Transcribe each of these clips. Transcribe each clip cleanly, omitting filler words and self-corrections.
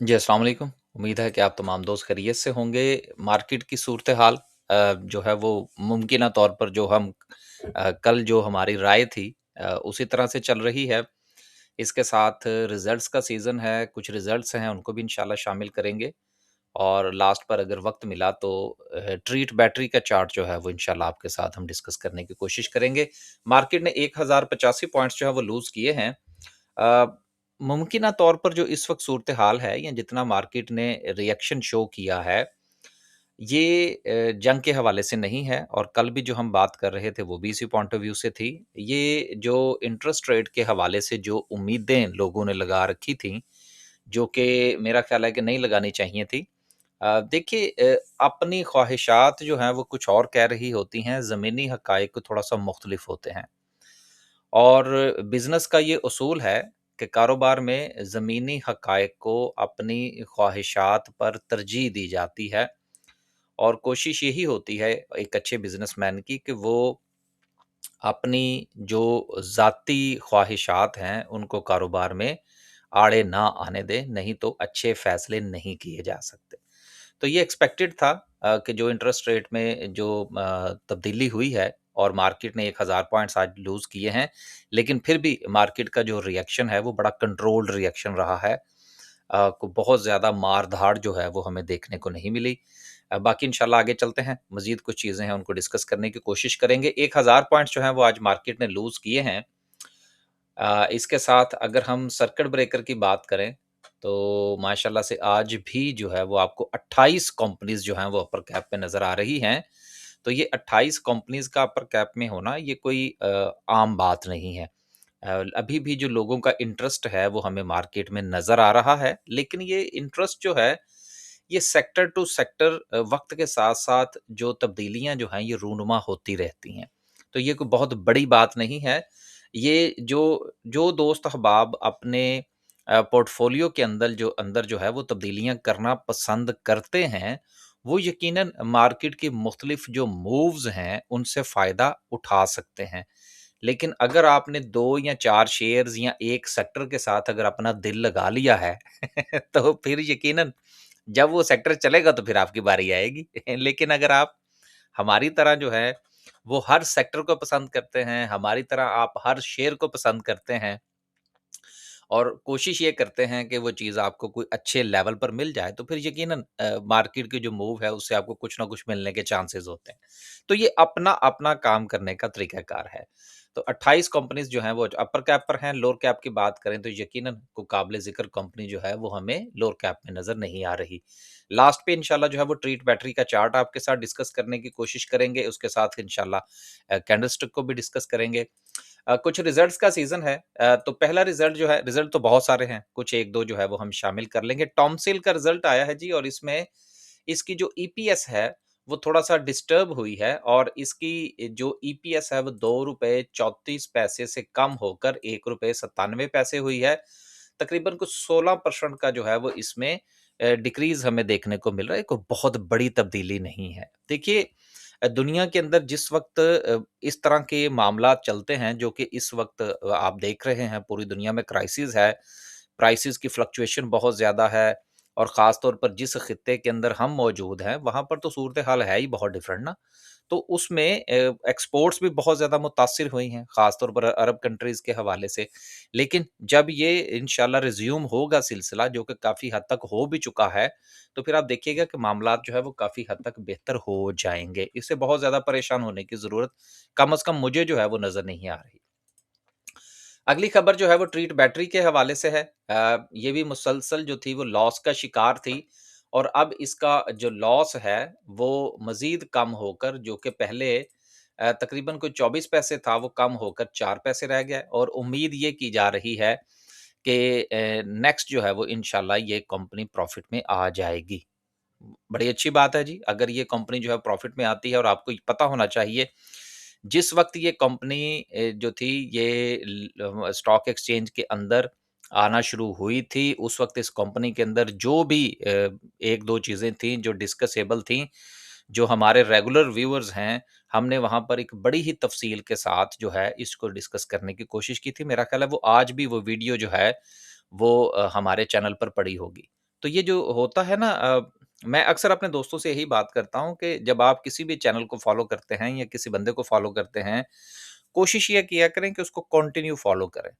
जी, अस्सलाम वालेकुम। उम्मीद है कि आप तमाम दोस्त खैरियत से होंगे। मार्केट की सूरत-ए-हाल जो है वो मुमकिना तौर पर जो हम कल जो हमारी राय थी उसी तरह से चल रही है। इसके साथ रिज़ल्ट्स का सीज़न है, कुछ रिज़ल्ट्स हैं उनको भी इंशाल्लाह शामिल करेंगे और लास्ट पर अगर वक़्त मिला तो ट्रीट बैटरी का चार्ट जो है वो इंशाल्लाह आपके साथ हम डिस्कस करने की कोशिश करेंगे। मार्केट ने 1085 पॉइंट्स जो है वो लूज़ किए हैं। अ, मुमकिना तौर पर जो इस वक़्त सूरत-ए-हाल है या जितना मार्केट ने रिएक्शन शो किया है, ये जंग के हवाले से नहीं है और कल भी जो हम बात कर रहे थे वो भी इसी पॉइंट ऑफ व्यू से थी। ये जो इंटरेस्ट रेट के हवाले से जो उम्मीदें लोगों ने लगा रखी थीं, जो कि मेरा ख़्याल है कि नहीं लगानी चाहिए थी। देखिए अपनी ख्वाहिशात जो हैं वो कुछ और कह रही होती हैं, ज़मीनी हक़ाइक़ थोड़ा-सा मुख्तलिफ होते हैं। और बिज़नेस का ये उसूल है कि कारोबार में ज़मीनी हक़ाइक़ को अपनी ख्वाहिशात पर तरजीह दी जाती है और कोशिश यही होती है एक अच्छे बिज़नेसमैन की कि वो अपनी जो ज़ाती ख्वाहिशात हैं, उनको कारोबार में आड़े ना आने दें, नहीं तो अच्छे फ़ैसले नहीं किए जा सकते। तो ये एक्सपेक्टेड था कि जो इंटरेस्ट रेट में जो तब्दीली हुई है और मार्केट ने 1000 पॉइंट्स आज लूज़ किए हैं, लेकिन फिर भी मार्केट का जो रिएक्शन है वो बड़ा कंट्रोल्ड रिएक्शन रहा है। को बहुत ज़्यादा मार-धाड़ जो है वो हमें देखने को नहीं मिली। बाकी इंशाल्लाह आगे चलते हैं, मज़ीद कुछ चीज़ें हैं उनको डिस्कस करने की कोशिश करेंगे। 1000 पॉइंट्स जो हैं वो आज मार्केट ने लूज़ किए हैं। इसके साथ अगर हम सर्किट ब्रेकर की बात करें, तो माशाल्लाह से आज भी जो है वो आपको 28 कंपनीज़ जो हैं वो अपर कैप में नज़र आ रही हैं। तो ये 28 कंपनीज़ का अपर कैप में होना ये कोई आम बात नहीं है। अभी भी जो लोगों का इंटरेस्ट है वो हमें मार्केट में नज़र आ रहा है, लेकिन ये इंटरेस्ट जो है, ये सेक्टर टू सेक्टर वक़्त के साथ-साथ जो तब्दीलियाँ जो हैं ये रूनुमा होती रहती हैं। तो ये कोई बहुत बड़ी बात नहीं है। ये जो जो दोस्त अहबाब अपने पोर्टफ़ोलियो के अंदर जो है वो तब्दीलियाँ करना पसंद करते हैं, वो यकीनन मार्केट की मुख्तलिफ जो मूव्स हैं, उनसे फ़ायदा उठा सकते हैं। लेकिन अगर आपने 2 या 4 शेयर्स या एक सेक्टर के साथ अगर अपना दिल लगा लिया है, तो फिर यकीनन जब वो सेक्टर चलेगा तो फिर आपकी बारी आएगी। लेकिन अगर आप हमारी तरह जो है, वो हर सेक्टर को पसंद करते हैं, हमारी तरह आप हर शेयर को पसंद करते हैं और कोशिश ये करते हैं कि वो चीज़ आपको कोई अच्छे लेवल पर मिल जाए, तो फिर यकीनन मार्केट की जो मूव है, उससे आपको कुछ ना कुछ मिलने के चांसेज़ होते हैं। तो ये अपना-अपना काम करने का तरीक़ाकार है। तो 28 कंपनीज़ जो हैं वो अपर कैप पर हैं, लोअर कैप की बात करें तो यकीनन कोई काबिल-ज़िक्र कंपनी जो है वो हमें लोअर कैप में नज़र नहीं आ रही। लास्ट पे इंशाल्लाह जो है वो ट्रीट बैटरी का चार्ट आपके साथ डिस्कस करने की कोशिश करेंगे, उसके साथ इंशाल्लाह कैंडलस्टिक को भी डिस्कस करेंगे। कुछ रिज़ल्ट्स का सीज़न है तो पहला रिज़ल्ट जो है रिज़ल्ट तो बहुत सारे हैं, कुछ 1-2 जो है वो हम शामिल कर लेंगे। टॉमसिल का रिज़ल्ट आया है जी और इसमें इसकी जो ईपीएस है, वो थोड़ा-सा डिस्टर्ब हुई है और इसकी जो ईपीएस है वो ₹2.34 से कम होकर ₹1.97 हुई है। तकरीबन कुछ 16% का जो है वो इसमें डिक्रीज़ हमें देखने को मिल रहा है, कोई बहुत बड़ी तब्दीली नहीं है। देखिए दुनिया के अंदर जिस वक़्त इस तरह के मामलात चलते हैं जो कि इस वक़्त आप देख रहे हैं पूरी दुनिया में क्राइसिस है, प्राइसेस की फ्लक्चुएशन बहुत ज़्यादा है और ख़ास तौर पर जिस खित्ते के अंदर हम मौजूद हैं, वहाँ पर तो सूरत-ए-हाल है ही बहुत डिफरेंट ना। तो उसमें एक्सपोर्ट्स भी बहुत ज़्यादा मुतासिर हुई हैं, ख़ास तौर पर अरब कंट्रीज़ के हवाले से। लेकिन जब ये इंशाल्लाह रिज़्यूम होगा सिलसिला जो कि काफ़ी हद तक हो भी चुका है, तो फिर आप देखिएगा कि मामलात जो है वो काफ़ी हद तक बेहतर हो जाएँगे। इससे बहुत ज़्यादा परेशान होने की ज़रूरत कम से कम मुझे जो है वो नज़र नहीं आ रही। अगली खबर जो है वो ट्रीट बैटरी के हवाले से है। ये भी मुसलसल जो थी वो लॉस का शिकार थी और अब इसका जो लॉस है वो मज़ीद कम होकर जो कि पहले तकरीबन कोई 24 पैसे था वो कम होकर 4 पैसे रह गया है और उम्मीद ये की जा रही है कि नेक्स्ट जो है वो इंशाल्लाह ये कंपनी प्रॉफ़िट में आ जाएगी। बड़ी अच्छी बात है जी, अगर ये कंपनी जो है प्रॉफ़िट में आती है और आपको पता होना चाहिए, जिस वक़्त ये कंपनी जो थी ये स्टॉक एक्सचेंज के अंदर आना शुरू हुई थी, उस वक़्त इस कंपनी के अंदर जो भी 1-2 चीज़ें थीं जो डिस्कसेबल थीं, जो हमारे रेगुलर व्यूअर्स हैं, हमने वहाँ पर एक बड़ी ही तफ़सील के साथ जो है इसको डिस्कस करने की कोशिश की थी। मेरा ख़्याल है वो आज भी वो वीडियो जो है वो हमारे चैनल पर पड़ी होगी। तो ये जो होता है ना मैं अक्सर अपने दोस्तों से यही बात करता हूँ कि जब आप किसी भी चैनल को फ़ॉलो करते हैं या किसी बंदे को फ़ॉलो करते हैं, कोशिश ये किया करें कि उसको कंटिन्यू फ़ॉलो करें।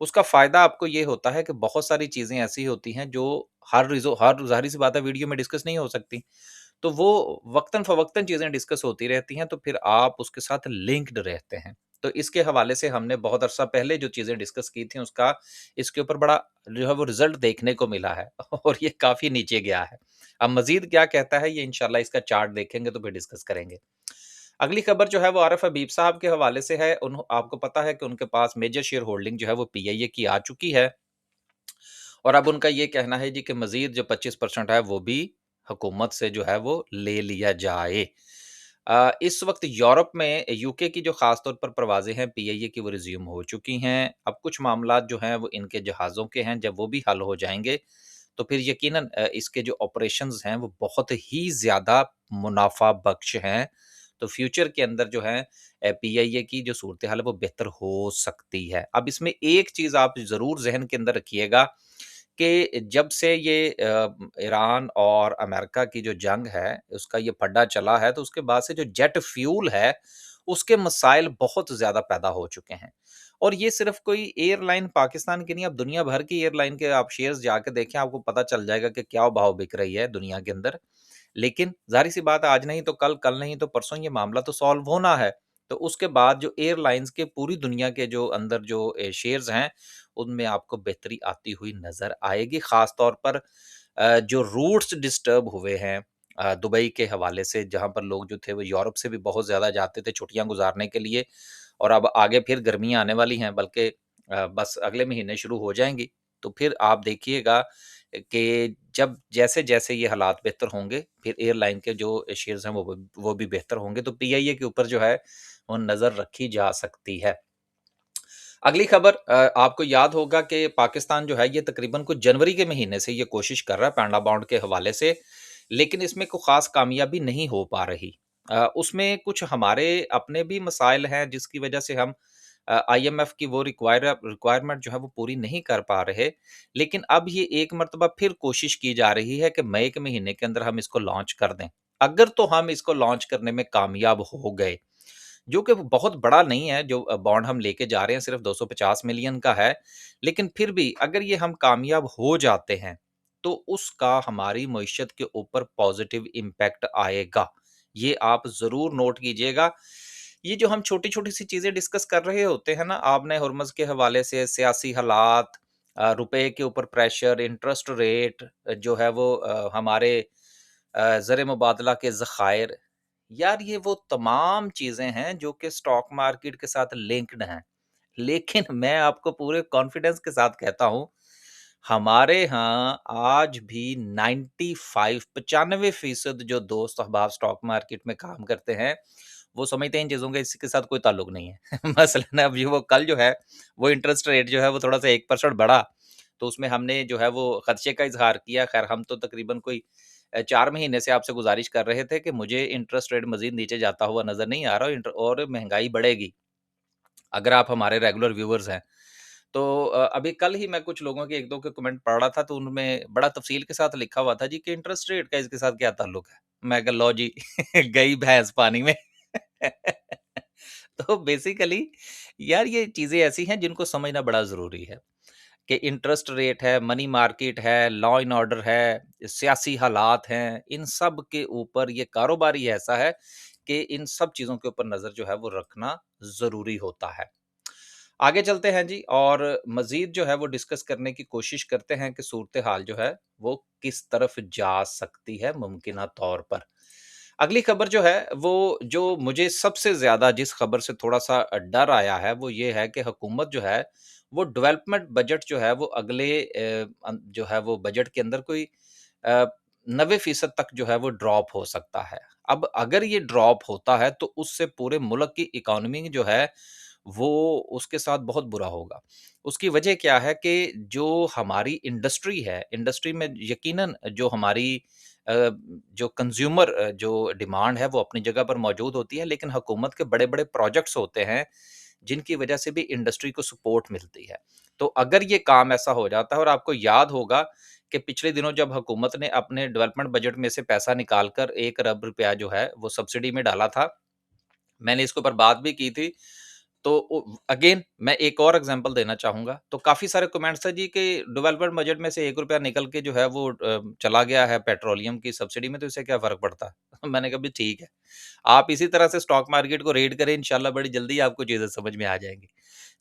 उसका फ़ायदा आपको ये होता है कि बहुत सारी चीज़ें ऐसी होती हैं जो हर ज़ाहिर-सी बात है वीडियो में डिस्कस नहीं हो सकती। तो वो वक़्तन-फ़वक़्तन चीज़ें डिस्कस होती रहती हैं, तो फिर आप उसके साथ लिंक्ड रहते हैं। तो इसके हवाले से हमने बहुत अरसा पहले जो चीज़ें डिस्कस की थी, उसका इसके ऊपर बड़ा जो है वो रिज़ल्ट देखने को मिला है और ये काफ़ी नीचे गया है। अब मज़ीद क्या कहता है, ये इंशाल्लाह इसका चार्ट देखेंगे तो फिर डिस्कस करेंगे। अगली खबर जो है वो आरिफ हबीब साहब के हवाले से है। आपको पता है कि उनके पास मेजर शेयर होल्डिंग जो है वो पीआईए की आ चुकी है। और अब उनका ये कहना है जी कि मज़ीद जो 25% है वो भी हुकूमत से जो है वो ले लिया जाए। इस वक़्त यूरोप में यूके की जो ख़ास तौर पर परवाज़ें हैं पीआईए की वो रिज़्यूम हो चुकी हैं। अब कुछ मामलात जो हैं वो इनके जहाज़ों के हैं, जब वो भी हल हो जाएँगे तो फिर यकीनन इसके जो ऑपरेशंस हैं वो बहुत ही ज़्यादा मुनाफ़ा बख्श हैं। तो फ्यूचर के अंदर जो है पीआईए की जो सूरत-ए-हाल है वो बेहतर हो सकती है। अब इसमें एक चीज़ आप ज़रूर ज़हन के अंदर रखिएगा कि जब से ये ईरान और अमेरिका की जो जंग है, उसका ये फड्डा चला है, तो उसके बाद से जो जेट फ्यूल है, उसके मसाइल बहुत ज़्यादा पैदा हो चुके हैं। और ये सिर्फ़ कोई एयरलाइन पाकिस्तान की नहीं, अब दुनिया भर की एयरलाइन के आप शेयर्स जाके देखें, आपको पता चल जाएगा कि क्या भाव बिक रही है दुनिया के अंदर। लेकिन ज़ाहिर-सी बात है आज नहीं तो कल, कल नहीं तो परसों ये मामला तो सॉल्व होना है। तो उसके बाद जो एयरलाइन्स के पूरी दुनिया के जो अंदर जो शेयर्स हैं, उनमें आपको बेहतरी आती हुई नज़र आएगी। ख़ास तौर पर जो रूट्स डिस्टर्ब हुए हैं दुबई के हवाले से जहाँ पर लोग जो थे वो यूरोप से भी बहुत ज़्यादा जाते थे छुट्टियाँ गुज़ारने के लिए और अब आगे फिर गर्मियाँ आने वाली हैं बल्कि बस अगले महीने शुरू हो जाएँगी। तो फिर आप देखिएगा कि जब जैसे-जैसे ये हालात बेहतर होंगे, फिर एयरलाइन के जो शेयर्स हैं वो भी बेहतर होंगे। तो पीआईए के ऊपर जो है, वो नज़र रखी जा सकती है। अगली खबर आपको याद होगा कि पाकिस्तान जो है ये तकरीबन कुछ जनवरी के महीने से ये कोशिश कर रहा है पैंडा बॉन्ड के हवाले से, लेकिन इसमें कोई ख़ास कामयाबी नहीं हो पा रही। उसमें कुछ हमारे अपने भी मसाइल हैं जिसकी वजह से हम आईएमएफ की वो रिक्वायरमेंट जो है वो पूरी नहीं कर पा रहे। लेकिन अब ये एक मर्तबा फिर कोशिश की जा रही है कि मई के महीने के अंदर हम इसको लॉन्च कर दें। अगर तो हम इसको लॉन्च करने में कामयाब हो गए जो कि बहुत बड़ा नहीं है, जो बॉन्ड हम लेके जा रहे हैं सिर्फ़ 250 मिलियन का है। लेकिन फिर भी अगर ये हम कामयाब हो जाते हैं, तो उसका हमारी मईशत के ऊपर पॉज़िटिव इम्पैक्ट आएगा। ये आप ज़रूर नोट कीजिएगा। ये जो हम छोटी-छोटी सी चीज़ें डिस्कस कर रहे होते हैं ना, आपने हुर्मुज़ के हवाले से सियासी हालात रुपए के ऊपर प्रेशर, इंटरेस्ट रेट जो है वो हमारे ज़र मुबादला के ज़खायर यार ये वो तमाम चीज़ें हैं जो कि स्टॉक मार्केट के साथ लिंक्ड हैं। लेकिन मैं आपको पूरे कॉन्फिडेंस के साथ कहता हूँ, हमारे यहाँ आज भी 95% जो दोस्त अहबाब स्टॉक मार्केट में काम करते हैं, वो समझते हैं इन चीज़ों का इसके साथ कोई ताल्लुक नहीं है। मसलन अब ये वो कल जो है, वो इंटरेस्ट रेट जो है वो थोड़ा-सा 1% बढ़ा, तो उसमें हमने जो है वो खदशे का इज़हार किया। ख़ैर हम तो तकरीबन कोई 4 महीने से आपसे गुज़ारिश कर रहे थे कि मुझे इंटरेस्ट रेट मज़ीद नीचे जाता हुआ नज़र नहीं आ रहा और महँगाई बढ़ेगी। अगर आप हमारे रेगुलर व्यूअर्स हैं। तो अभी कल ही मैं कुछ लोगों के 1-2 के कमेंट पढ़ रहा था तो उनमें बड़ा तफ़सील के साथ लिखा हुआ था जी कि इंटरेस्ट रेट का इसके साथ क्या ताल्लुक है? मैं कहा लो जी गई भैंस पानी में। तो बेसिकली यार ये चीज़ें ऐसी हैं जिनको समझना बड़ा ज़रूरी है कि इंटरेस्ट रेट है, मनी मार्केट है, लॉ एंड ऑर्डर है, सियासी हालात हैं, इन सब के ऊपर ये कारोबार ही ऐसा है कि इन सब चीज़ों के ऊपर नज़र जो है वो रखना ज़रूरी होता है। आगे चलते हैं जी और मज़ीद जो है वो डिस्कस करने की कोशिश करते हैं कि सूरत-ए-हाल जो है वो किस तरफ जा सकती है मुमकिना तौर पर। अगली खबर जो है वो जो मुझे सबसे ज़्यादा जिस खबर से थोड़ा-सा डर आया है वो ये है कि हुकूमत जो है वो डेवलपमेंट बजट जो है वो अगले जो है वो बजट के अंदर कोई 90% तक जो है वो ड्रॉप हो सकता है। अब अगर ये ड्रॉप होता है तो उससे पूरे मुल्क की इकोनॉमी जो है वो उसके साथ बहुत बुरा होगा। उसकी वजह क्या है कि जो हमारी इंडस्ट्री है, इंडस्ट्री में यकीनन जो हमारी जो कंज़्यूमर जो डिमांड है वो अपनी जगह पर मौजूद होती है, लेकिन हुकूमत के बड़े-बड़े प्रोजेक्ट्स होते हैं, जिनकी वजह से भी इंडस्ट्री को सपोर्ट मिलती है। तो अगर ये काम ऐसा हो जाता है और आपको याद होगा कि पिछले दिनों जब हुकूमत ने अपने डेवलपमेंट बजट में से पैसा निकाल कर 1 अरब रुपया जो है वो सब्सिडी में डाला था। मैंने इसके ऊपर बात भी की थी। तो अगेन मैं एक और एग्जांपल देना चाहूँगा। तो काफ़ी सारे कमेंट्स थे जी कि डेवलपमेंट बजट में से 1 रुपया निकल के जो है वो चला गया है पेट्रोलियम की सब्सिडी में, तो इससे क्या फ़र्क पड़ता है? मैंने कहा, भी ठीक है। आप इसी तरह से स्टॉक मार्केट को रीड करें, इंशाल्लाह बड़ी जल्दी आपको चीज़ें समझ में आ जाएँगी।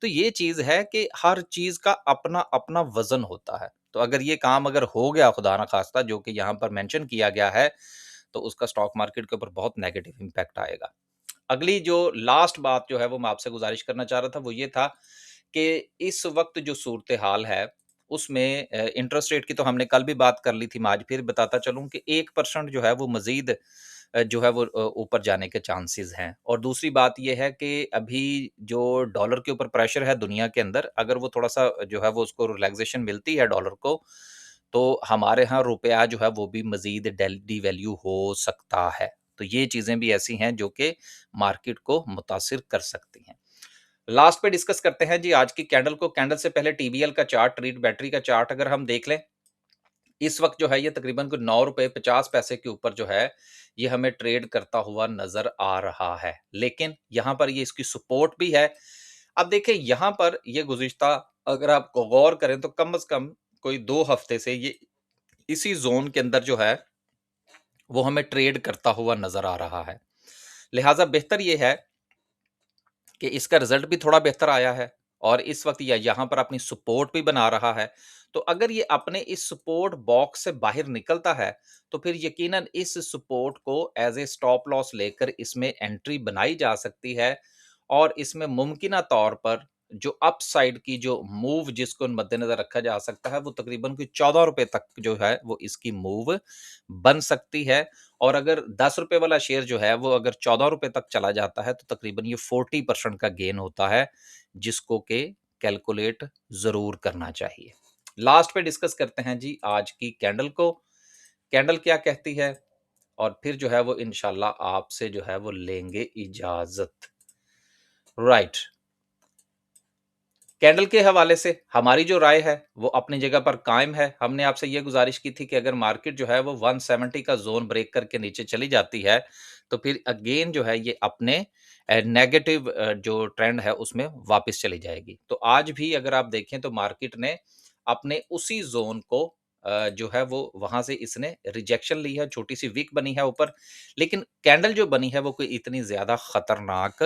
तो ये चीज़ है कि हर चीज़ का अपना-अपना वज़न होता है। तो अगर ये काम अगर हो गया खुदा ना ख़ास्ता, जो कि यहाँ पर मेंशन किया गया है, तो उसका स्टॉक मार्केट के ऊपर बहुत नेगेटिव इम्पैक्ट आएगा। अगली जो लास्ट बात जो है वो मैं आपसे गुज़ारिश करना चाह रहा था, वो ये था कि इस वक़्त जो सूरत-ए-हाल है, उसमें इंटरेस्ट रेट की तो हमने कल भी बात कर ली थी, मैं आज फिर बताता चलूँ कि 1% जो है वो मज़ीद जो है वो ऊपर जाने के चांसेज़ हैं। और दूसरी बात ये है कि अभी जो डॉलर के ऊपर प्रेशर है दुनिया के अंदर, अगर वो थोड़ा-सा जो है वो उसको रिलैक्सेशन मिलती है डॉलर को, तो हमारे यहाँ रुपया जो है वो भी मज़ीद डिवैल्यू हो सकता है। तो ये चीज़ें भी ऐसी हैं जो कि मार्केट को मुतासिर कर सकती हैं। लास्ट पे डिस्कस करते हैं जी आज की कैंडल को। कैंडल से पहले टीबीएल का चार्ट, ट्रीट बैटरी का चार्ट अगर हम देख लें, इस वक़्त जो है ये तकरीबन कोई ₹9.50 के ऊपर जो है, ये हमें ट्रेड करता हुआ नज़र आ रहा है। लेकिन यहाँ पर ये इसकी सपोर्ट भी है। अब देखिए यहाँ पर ये गुज़िश्ता अगर आप गौर करें तो कम से कम कोई 2 हफ्ते से ये इसी ज़ोन के अंदर जो है, वो हमें ट्रेड करता हुआ नज़र आ रहा है। लिहाज़ा बेहतर ये है कि इसका रिज़ल्ट भी थोड़ा बेहतर आया है और इस वक़्त यहाँ पर अपनी सपोर्ट भी बना रहा है। तो अगर ये अपने इस सपोर्ट बॉक्स से बाहर निकलता है, तो फिर यकीनन इस सपोर्ट को एज़ ए स्टॉप लॉस लेकर इसमें एंट्री बनाई जा सकती है और इसमें मुमकिना तौर पर जो अपसाइड की जो मूव जिसको मद्देनज़र रखा जा सकता है, वो तकरीबन कोई ₹14 तक जो है वो इसकी मूव बन सकती है। और अगर ₹10 वाला शेयर जो है वो अगर ₹14 तक चला जाता है, तो तकरीबन ये 40% का गेन होता है, जिसको कि कैलकुलेट ज़रूर करना चाहिए। लास्ट पे डिस्कस करते हैं जी आज की कैंडल को। कैंडल क्या कहती है? और फिर जो है वो इंशाल्लाह आपसे जो है वो लेंगे इजाज़त। राइट। कैंडल के हवाले से हमारी जो राय है, वो अपनी जगह पर कायम है। हमने आपसे ये गुज़ारिश की थी कि अगर मार्केट जो है वो 170 का ज़ोन ब्रेक करके नीचे चली जाती है, तो फिर अगेन जो है ये अपने नेगेटिव जो ट्रेंड है उसमें वापस चली जाएगी। तो आज भी अगर आप देखें तो मार्केट ने अपने उसी ज़ोन को जो है वो वहाँ से इसने रिजेक्शन ली है, छोटी-सी विक बनी है ऊपर। लेकिन कैंडल जो बनी है वो कोई इतनी ज़्यादा खतरनाक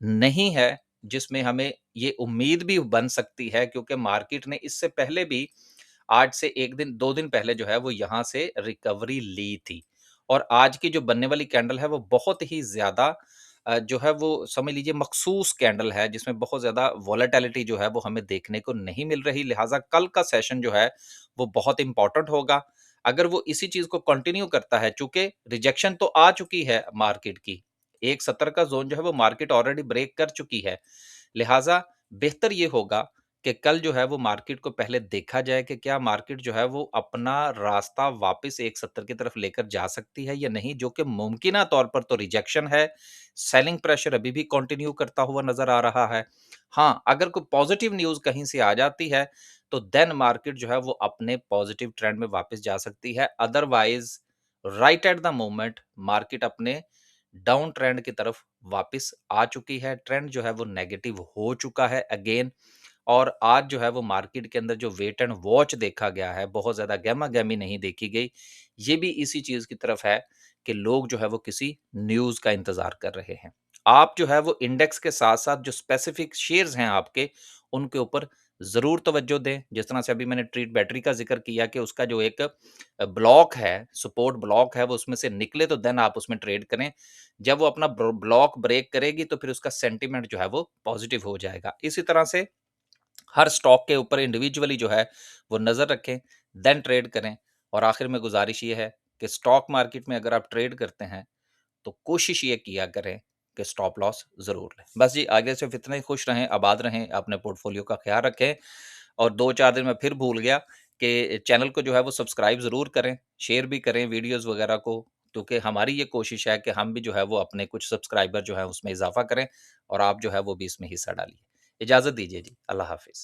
नहीं है, जिसमें हमें ये उम्मीद भी बन सकती है, क्योंकि मार्केट ने इससे पहले भी आज से 1 दिन 2 दिन पहले जो है वो यहाँ से रिकवरी ली थी। और आज की जो बनने वाली कैंडल है वो बहुत ही ज़्यादा जो है वो समझ लीजिए मखसूस कैंडल है, जिसमें बहुत ज़्यादा वोलेटिलिटी जो है वो हमें देखने को नहीं मिल रही। लिहाज़ा कल का सेशन जो है वो बहुत इम्पोर्टेंट होगा। अगर वो इसी चीज़ को कंटिन्यू करता है, चूँकि रिजेक्शन तो आ चुकी है मार्केट की, 170 का ज़ोन जो है वो मार्केट ऑलरेडी ब्रेक कर चुकी है। लिहाज़ा बेहतर ये होगा कि कल जो है वो मार्केट को पहले देखा जाए कि क्या मार्केट जो है वो अपना रास्ता वापस 170 की तरफ लेकर जा सकती है या नहीं, जो कि मुमकिना तौर पर तो रिजेक्शन है। सेलिंग प्रेशर अभी भी कंटिन्यू करता हुआ नज़र आ रहा है। हाँ, अगर कोई पॉज़िटिव न्यूज़ कहीं से आ जाती है, तो देन मार्केट जो है वो अपने पॉज़िटिव ट्रेंड में वापस जा सकती है। Otherwise right at the moment market अपने डाउन ट्रेंड की तरफ वापस आ चुकी है। ट्रेंड जो है वो नेगेटिव हो चुका है अगेन। और आज जो है वो मार्केट के अंदर जो वेट एंड वॉच देखा गया है, बहुत ज़्यादा गहमा-गहमी नहीं देखी गई। ये भी इसी चीज़ की तरफ है कि लोग जो है वो किसी न्यूज़ का इंतज़ार कर रहे हैं। आप जो है वो इंडेक्स के साथ-साथ जो स्पेसिफिक शेयर्स हैं आपके, उनके ऊपर ज़रूर तवज्जो दें। जिस तरह से अभी मैंने ट्रीट बैटरी का ज़िक्र किया कि उसका जो एक ब्लॉक है, सपोर्ट ब्लॉक है, वो उसमें से निकले तो देन आप उसमें ट्रेड करें। जब वो अपना ब्लॉक ब्रेक करेगी तो फिर उसका सेंटीमेंट जो है वो पॉज़िटिव हो जाएगा। इसी तरह से हर स्टॉक के ऊपर इंडिविजुअली जो है वो नज़र रखें, देन ट्रेड करें। और आखिर में गुज़ारिश ये है कि स्टॉक मार्केट में अगर आप ट्रेड करते हैं, तो कोशिश ये किया करें कि स्टॉप लॉस ज़रूर लें। बस जी, आगे सिर्फ़ इतना ही। खुश रहें, आबाद रहें, अपने पोर्टफ़ोलियो का ख़्याल रखें। और 2-4 दिन मैं फिर भूल गया कि चैनल को जो है वो सब्सक्राइब ज़रूर करें, शेयर भी करें वीडियोज़ वग़ैरह को, क्योंकि हमारी ये कोशिश है कि हम भी जो है वो अपने कुछ सब्सक्राइबर जो हैं उसमें इज़ाफ़ा करें और आप जो है वो भी इसमें हिस्सा डालिए। इजाज़त दीजिए जी, अल्लाह हाफ़िज़।